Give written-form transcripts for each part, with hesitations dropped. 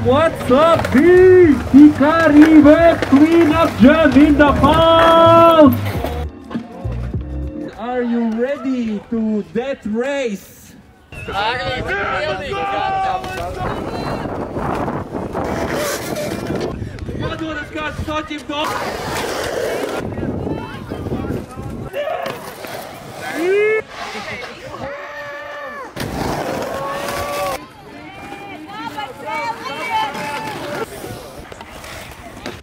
What's up, B? Hikari Web Cleanup Jam in the house! Are you ready to that race? Padodas kāds soķim to!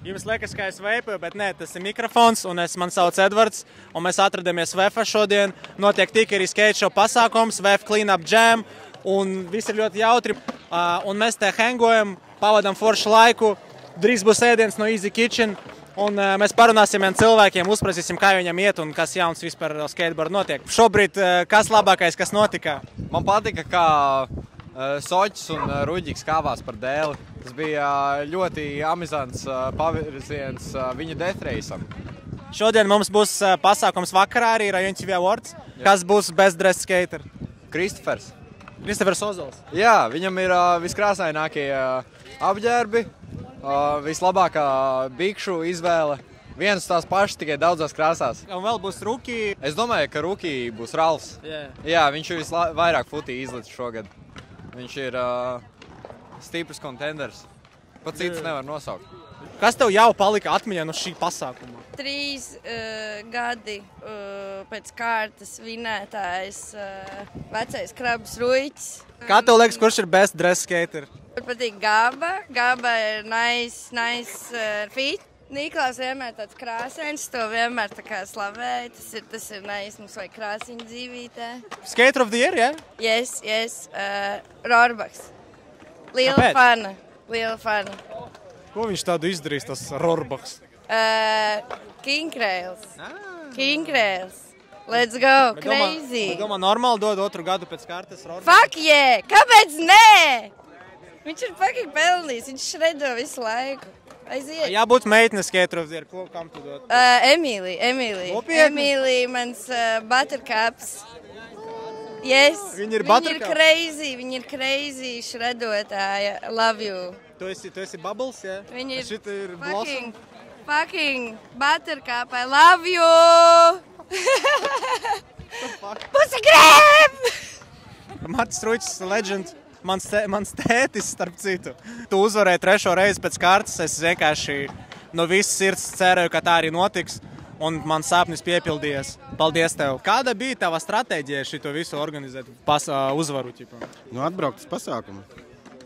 Jums liekas, ka es veipoju, bet nē, tas ir mikrofons, un man sauc Edvards, un mēs atradamies VF šodien. Notiek Tikeri skate show pasākums, VF Cleanup Jam, un viss ir ļoti jautri. Un mēs te hangojam, pavadam foršu laiku, drīz būs ēdiens no Easy Kitchen, un mēs parunāsim ar cilvēkiem, uzprasīsim, kā viņam iet un kas jauns vispār skateboard notiek. Šobrīd, kas labākais, kas notika? Man patika, kā Soķis un Ruģiks kāvās par dēli. Tas bija ļoti amizants pavirziens viņa death race'am. Šodien mums būs pasākums vakarā arī Rajon TV Awards. Kas būs best dress skater? Kristofers Ozols. Jā, viņam ir viskrāsainākie apģērbi, vislabākā bikšu izvēle. Vienas tās pašas, tikai daudzās krāsās. Un vēl būs Rookie. Es domāju, ka Rookie būs Ralfs. Jā, viņš ir visvairāk futī izlicis šogad. Viņš ir stiprs contenders. Pat cits nevar nosaukt. Kas tev jau palika atmiņā no šī pasākuma? 3 gadi pēc kārtas vinētājs vecais Krabs Ruiķis. Kā tev liekas, kurš ir best dress skater? Man patīk Gaba. Gaba ir nice fit. Niklaus vienmēr tāds krāsains, to vienmēr tā kā slavēja. Tas ir nice, mums vajag krāsiņu dzīvītē. Skater of the year, jā? Yes. Rorbaks. Liela fana. Ko viņš tādu izdarīs, tas Rorbaks? King Rails. Let's go, crazy. Domā, normāli dod otru gadu pēc kārtas Rorbaks? Fuck yeah! Kāpēc nē? Viņš ir fucking pelnījis, viņš šredo visu laiku. Aiziet. Jābūt meitnes skater of the year, kam tu dod? Emīlija. Emīlija, mans buttercups. Yes. Viņa ir Viņa ir crazy šredotāja. Love you. Tu esi Bubbles, jā? Viņa ir šita ir Blossom. Fucking buttercup. I love you. Pussy grab! Martis Ruičs, legend. Mans tētis, starp citu. Tu uzvarēji 3. reizi pēc kārtas. Es vienkārši no visas sirds cerēju, ka tā arī notiks. Un man sāpnis piepildījies. Paldies tev. Kāda bija tava stratēģija šito visu organizēt uzvaru? Atbraukt uz pasākumu.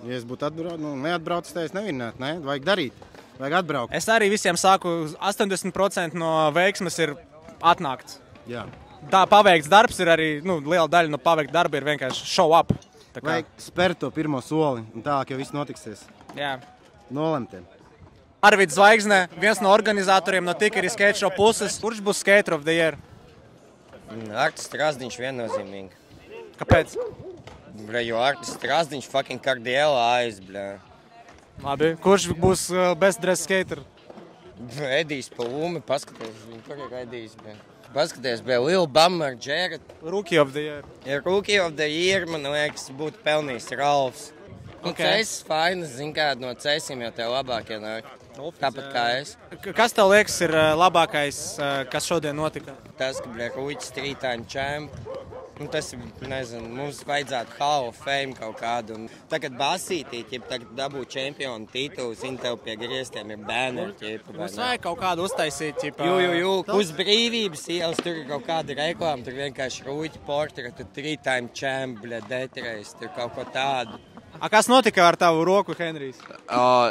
Ja es būtu neatbraucis, tad es nevinnētu. Ne? Vajag darīt. Vajag atbraukt. Es arī visiem saku, 80% no veiksmes ir atnākts. Jā. Tā paveikts darbs ir arī, liela daļa no paveikta darba ir vienkārši show up. Vajag spērt to pirmo soli, un tālāk jau viss notiksies. Jā. Nolemtiem. Arvids Zvaigzne, viens no organizatoriem no Tikeri skate show puses. Kurš būs skater of the year? Artis Strasdiņš viennozīmīgi. Kāpēc? Jo Artis Strasdiņš fucking kardiela aiz, bļā. Labi. Kurš būs best dress skater? Edijs Palumi, paskaties, kur ir Edijs, bļā. Paskaties, bija Lil Bummer, Jared. Rookie of the year. Ja Rookie of the year, man liekas, būtu pelnījis Ralfs. Cēsis fainas, zin kā, no cēsiem jau tev labākie nāk. Tāpat kā es. Kas tev liekas ir labākais, kas šodien notika? Tas, ka, bļā, Ruiķis 3-time champ. Tas, nezinu, mums vajadzētu Hall of Fame kaut kādu. Un tagad basītī, tagad dabū čempionu titulu, zin, tev pie griestiem ir banneri. Mums vajag kaut kādu uztaisīt, Uz brīvības ielas, tur ir kaut kāda reklāma, tur vienkārši Ruiķi portretu, 3-time champ, bļā, detreiz, tur kaut ko tādu. Kas notika ar tavu roku, Henrijs?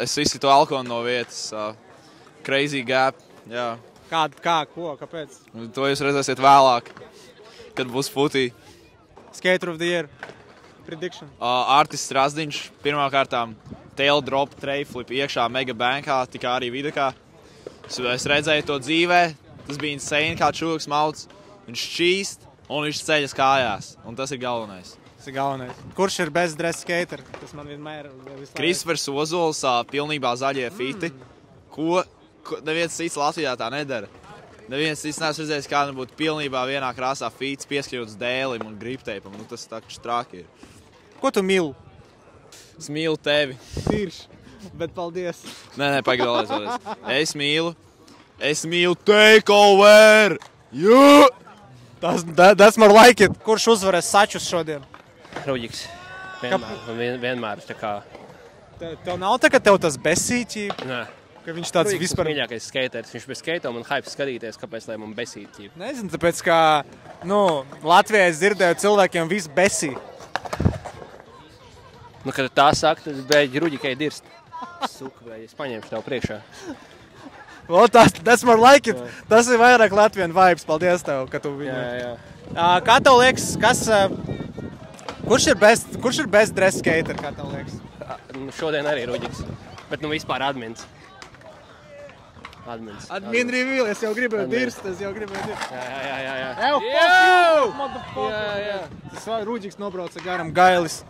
Es izsitu alkoholu no vietas. Crazy gap, jā. Kāpēc? To jūs redzēsiet vēlāk, kad būs futī. Skater of the year. Prediction. Artis Strasdiņš, pirmkārtām tail drop, tray flip iekšā mega bankā, tikā arī videkā. Es redzēju to dzīvē, tas bija insane, kā čūks mauc. Viņš šķīst un viņš ceļas kājās, un tas ir galvenais. Kurš ir best dress skater? Tas man vienmēr Kristofers Ozols, pilnībā zaļie fiti. Ko neviens cits Latvijā tā nedara. Neviens cits neesmu redzējis, kā būtu pilnībā vienā krāsā fīts pieskļūts dēlim un gripteipam. Tas taču traki ir. Ko tu mīli? Es mīlu tevi. Tīrši. Bet paldies. Nē, pagaidām vēlreiz. Es mīlu takeover! Jā! Tas man like it. Kurš uzvarēs sačus šodien? Ruģiks. Vienmēr tā kā... Tev nav tā, ka tev tas besīķi? Nē. Ka viņš tāds Ruģiks vispār... mīļākais skaters. Viņš bez skato man hype skatīties, kāpēc lai man besīķi. Nezinu, tāpēc, ka, Latvijā es dzirdēju cilvēkiem visu besī. Kad tā saka, tad beidz Ruģikai dirst. Suka, es paņemšu tev priekšā. Tas man like it. Tas ir vairāk Latvian vibes. Paldies tev, ka tu viņu... Jā. Kā tev liekas, kurš ir best dress skater, kā tev liekas? Šodien arī Ruģiks. Bet vispār admins. Admin reveal, es jau gribēju dirst. Jā. Jā. Tas Ruģiks nobrauca garam gailis.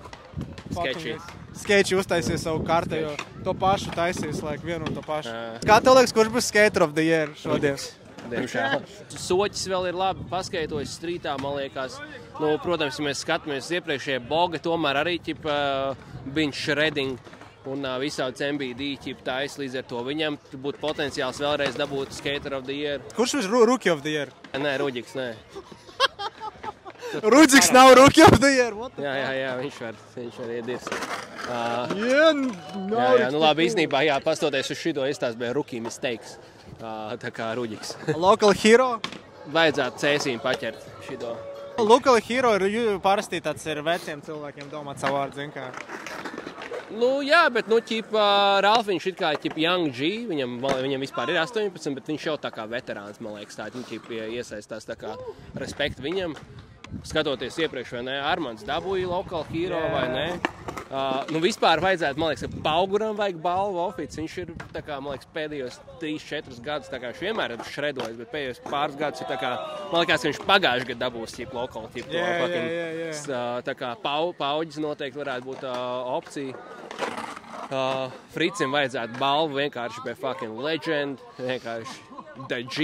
Sketči uztaisīja savu kārtējo, to pašu taisīs, vienu un to pašu. Kā tev liekas, kurš būs skater of the year šodien? Diemžēl. Soķis vēl ir labi paskaitojis strītā, man liekas. Protams, ja mēs skatāmies iepriekšējie boga, tomēr arī viņš Shredding un visādi MBD taisa, līdz ar to viņam būtu potenciāls vēlreiz dabūt skater of the year. Kurš būs rookie of the year? Nē, Ruģiks, nē. Ruģiks nav rookie of the year. Jā, viņš var iedirst. Jā, labi, īstenībā, pastoties uz šito izstāst bija rookie mistakes. Tā kā Ruģiks. Local hero? Vajadzētu cēsīm paķert šito. Local hero ir parasti tāds ir veciem cilvēkiem domāt savu vārdu, zin kā. Jā, bet, Ralfiņš ir kā Young G, viņam vispār ir 18, bet viņš jau tā kā veterāns, man liekas, tā, iesaistās tā kā respekt viņam. Skatoties iepriekš, vai ne, Armands dabūja local hero, vai ne. Vispār vajadzētu, man liekas, ka Pauguram vajag balvu ofici. Viņš ir, tā kā, man liekas, pēdējos 3-4 gadus, tā kā viņš vienmēr ir šredojis, bet pēdējos pāris gadus ir tā kā, man liekas, ka viņš pagājuši gadu dabūs local, tā kā Pauģis noteikti varētu būt opcija. Fricim vajadzētu balvu vienkārši pie fucking legend, vienkārši the G.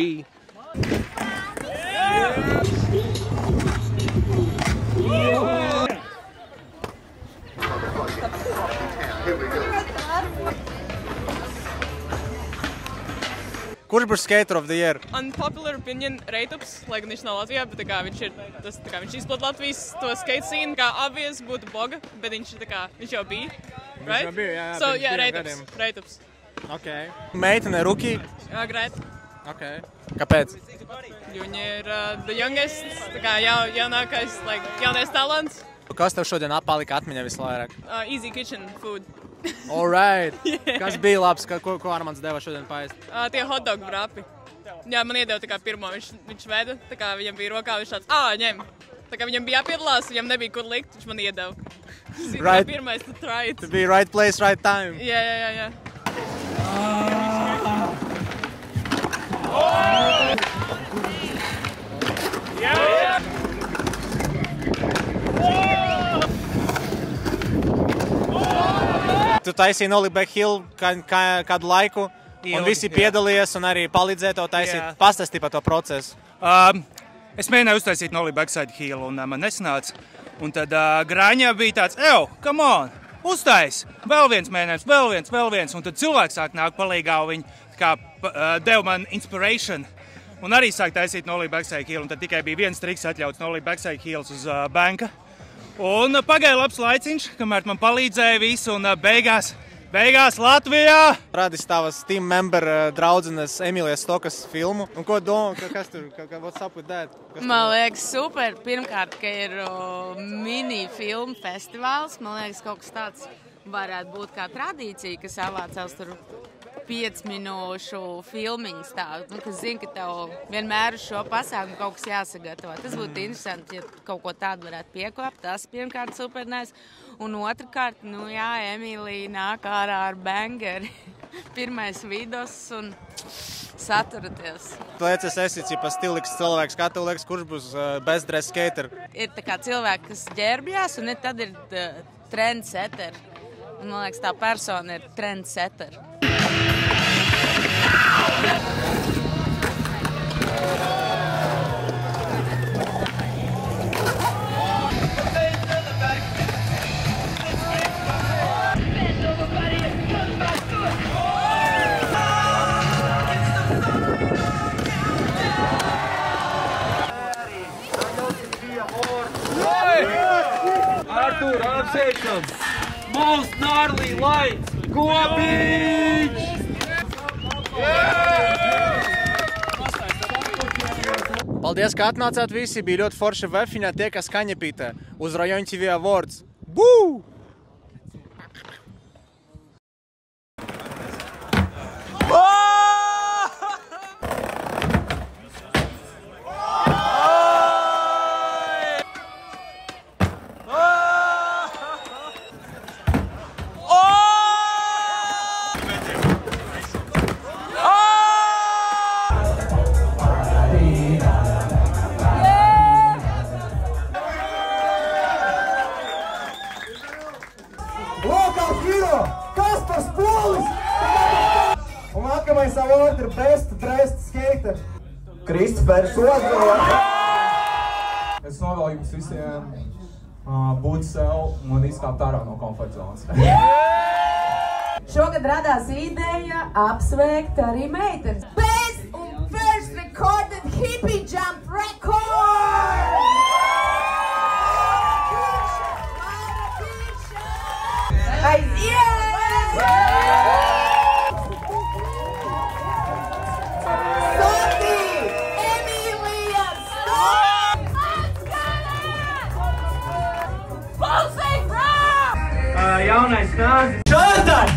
Kurš būs skater of the year? Unpopular opinion Reitups, lai gan viņš nav Latvijā, bet viņš ir viņš izplat Latvijas to skate scene, kā obvious būtu Boga, bet viņš jau bija. Right? Viņš jau bija, jā. So, yeah, Reitups. Okay. Meitene rookie? Jā, great. Okay. Kāpēc? Jo viņa ir the youngest, jaunākais, jaunais talants. Kas tev šodien palika atmiņā visvairāk? Easy kitchen food. All right. Yeah. Kas bija labs? Ko Armands deva šodien paēst? Tie hotdog vrapi. Jā, man iedeva pirmo. Viņš veda, viņam bija rokā, viņš tāds, ņem. Viņam bija jāpiedalās, viņam nebija kur likt, viņš man iedeva. Right. Pirmais to try it. To be right place, right time. Jā. Tu taisīji Nolly Back Hill kādu laiku, un visi piedalījās un arī palīdzēja tev taisīt. Pastāstīja par to procesu. Es mēģināju uztaisīt Nolly Backside Hill, un man nesanāca. Un tad Grāņā bija tāds, come on, uztais! Vēl viens mēģinājums, vēl viens. Un tad cilvēks sāk nākt palīgā, un viņi deva man inspiration. Un arī sāk taisīt Nolly Backside Hill, un tad tikai bija viens triks atļauts Nolly Backside Hills uz banka. Un pagāja labs laiciņš, kamēr man palīdzēja visu, un beigās Latvijā! Radis tavas team member draudzenes Emīlijas Stokas filmu. Un ko domā, kas tur, what's up with that? Man liekas super. Pirmkārt, ka ir mini filmu festivāls. Man liekas, kaut kas tāds varētu būt kā tradīcija, ka savācās tur 5 minūšu filmiņas tādu, kas zina, ka tev vienmēr uz šo pasākumu kaut kas jāsagatavo. Tas būtu interesanti, ja kaut ko tādu varētu piekopt. Tas pirmkārt super nice. Un otrkārt, Emīlija nāk ārā ar bangeri. Pirmais vidos un saturaties. Tu liekas, esi stiliks cilvēks. Kā tev liekas, kurš būs best dress skater? Ir tā kā cilvēki, kas ģērbjās, un tad ir trendsetter. Un, man liekas, tā persona ir trendsetter. most gnarly lights. Kopiņš! Paldies, ka atnācāt visi. Bija ļoti forši vefiņā tie, kas Kaņepītē uz Rajon TV Awards. Bū! Un nākamais award ir best skater. Kristofers Ozola. Es novēlu jums visiem būt sev un izkāpt ārā no komforta zonas. Šogad radās ideja apsveikt arī meitenes. Best un first recorded hippie jump record! Aiziet! Jaunais nāzis. Jordan!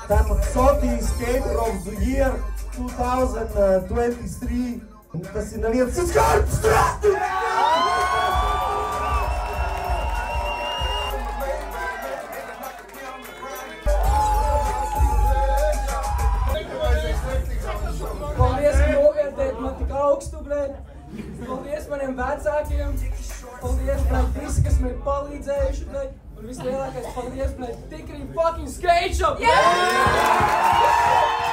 Tātad Sofija Skater of the Year 2023. Tas ir neviens cits kārtas strāsti! Paldies, ka novērtējat man tik augstu, blēd. Paldies maniem vecākiem. Paldies, blēd, visi, kas man ir palīdzējuši, blēd. Un vislielākais paldies, blēd, Tikri fucking Skate Shop! Yeah!